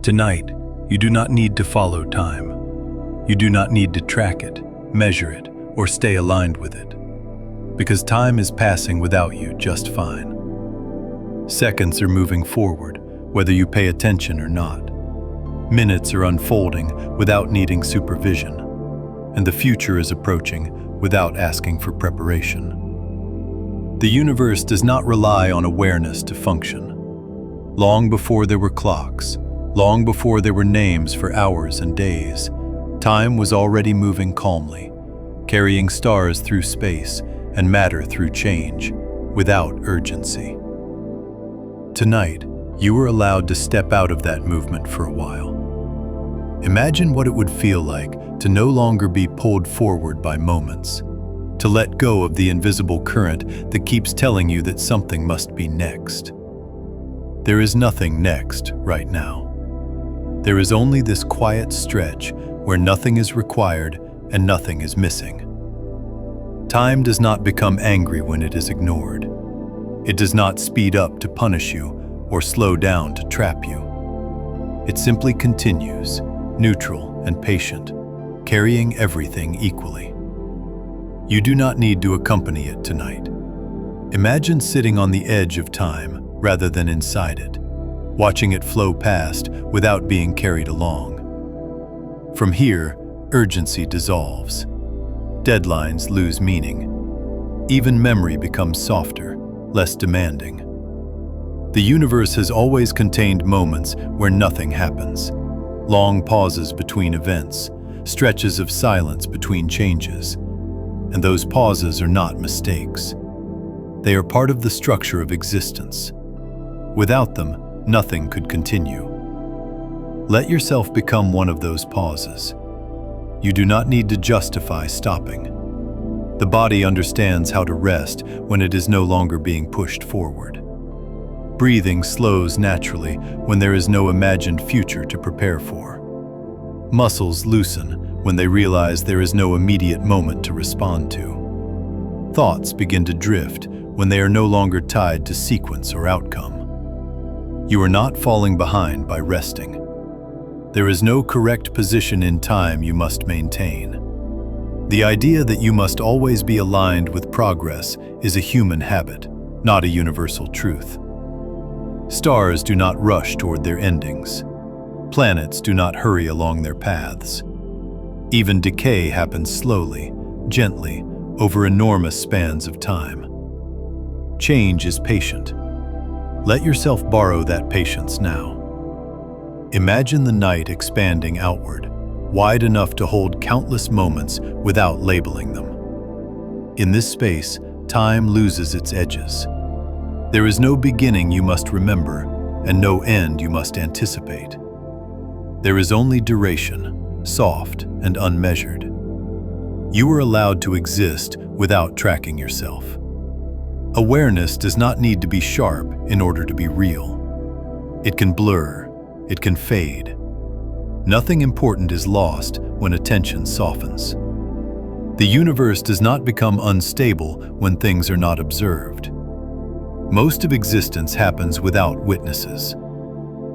Tonight, you do not need to follow time. You do not need to track it, measure it, or stay aligned with it. Because time is passing without you just fine. Seconds are moving forward, whether you pay attention or not. Minutes are unfolding without needing supervision. And the future is approaching without asking for preparation. The universe does not rely on awareness to function. Long before there were clocks, long before there were names for hours and days, time was already moving calmly, carrying stars through space and matter through change, without urgency. Tonight, you were allowed to step out of that movement for a while. Imagine what it would feel like to no longer be pulled forward by moments, to let go of the invisible current that keeps telling you that something must be next. There is nothing next right now. There is only this quiet stretch where nothing is required and nothing is missing. Time does not become angry when it is ignored. It does not speed up to punish you or slow down to trap you. It simply continues, neutral and patient, carrying everything equally. You do not need to accompany it tonight. Imagine sitting on the edge of time rather than inside it, watching it flow past without being carried along. From here, urgency dissolves. Deadlines lose meaning. Even memory becomes softer, less demanding. The universe has always contained moments where nothing happens. Long pauses between events, stretches of silence between changes. And those pauses are not mistakes. They are part of the structure of existence. Without them, nothing could continue. Let yourself become one of those pauses. You do not need to justify stopping. The body understands how to rest when it is no longer being pushed forward. Breathing slows naturally when there is no imagined future to prepare for. Muscles loosen when they realize there is no immediate moment to respond to. Thoughts begin to drift when they are no longer tied to sequence or outcome. You are not falling behind by resting. There is no correct position in time you must maintain. The idea that you must always be aligned with progress is a human habit, not a universal truth. Stars do not rush toward their endings. Planets do not hurry along their paths. Even decay happens slowly, gently, over enormous spans of time. Change is patient. Let yourself borrow that patience now. Imagine the night expanding outward, wide enough to hold countless moments without labeling them. In this space, time loses its edges. There is no beginning you must remember, and no end you must anticipate. There is only duration, soft and unmeasured. You are allowed to exist without tracking yourself. Awareness does not need to be sharp in order to be real. It can blur, it can fade. Nothing important is lost when attention softens. The universe does not become unstable when things are not observed. Most of existence happens without witnesses.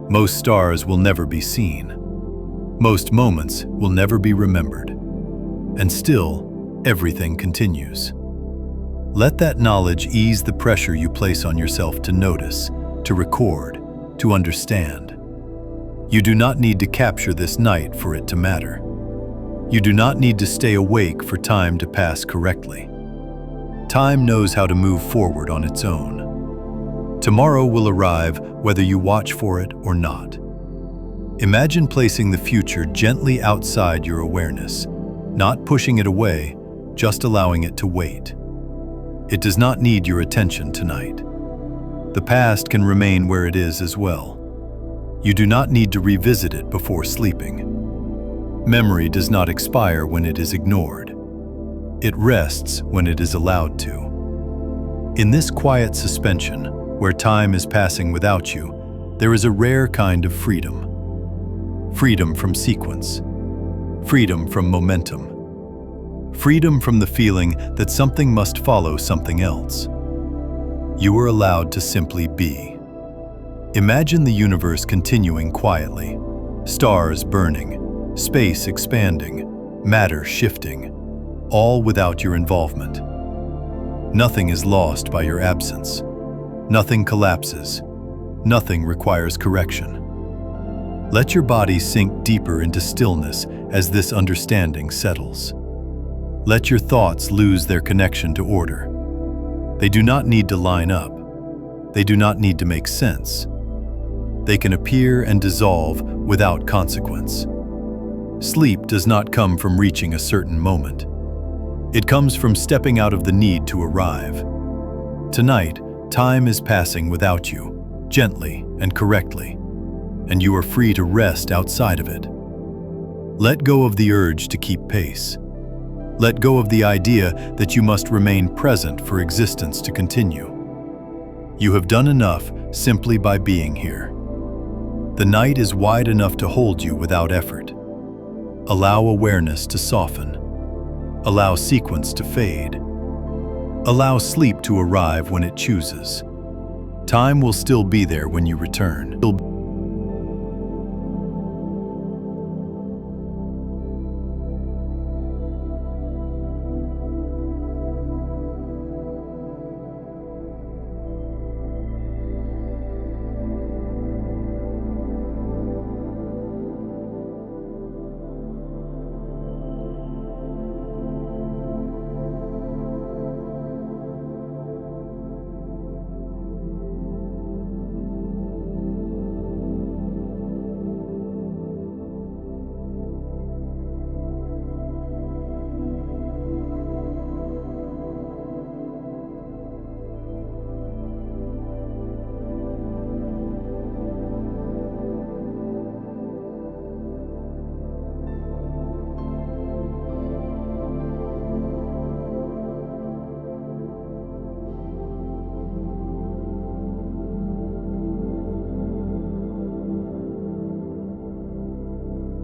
Most stars will never be seen. Most moments will never be remembered. And still, everything continues. Let that knowledge ease the pressure you place on yourself to notice, to record, to understand. You do not need to capture this night for it to matter. You do not need to stay awake for time to pass correctly. Time knows how to move forward on its own. Tomorrow will arrive whether you watch for it or not. Imagine placing the future gently outside your awareness, not pushing it away, just allowing it to wait. It does not need your attention tonight. The past can remain where it is as well. You do not need to revisit it before sleeping. Memory does not expire when it is ignored. It rests when it is allowed to. In this quiet suspension, where time is passing without you, there is a rare kind of freedom. Freedom from sequence. Freedom from momentum. Freedom from the feeling that something must follow something else. You are allowed to simply be. Imagine the universe continuing quietly, Stars burning, space expanding, matter shifting, all without your involvement. Nothing is lost by your absence. Nothing collapses. Nothing requires correction. Let your body sink deeper into stillness as this understanding settles. Let your thoughts lose their connection to order. They do not need to line up. They do not need to make sense. They can appear and dissolve without consequence. Sleep does not come from reaching a certain moment. It comes from stepping out of the need to arrive. Tonight, time is passing without you, gently and correctly, and you are free to rest outside of it. Let go of the urge to keep pace. Let go of the idea that you must remain present for existence to continue. You have done enough simply by being here. The night is wide enough to hold you without effort. Allow awareness to soften. Allow sequence to fade. Allow sleep to arrive when it chooses. Time will still be there when you return.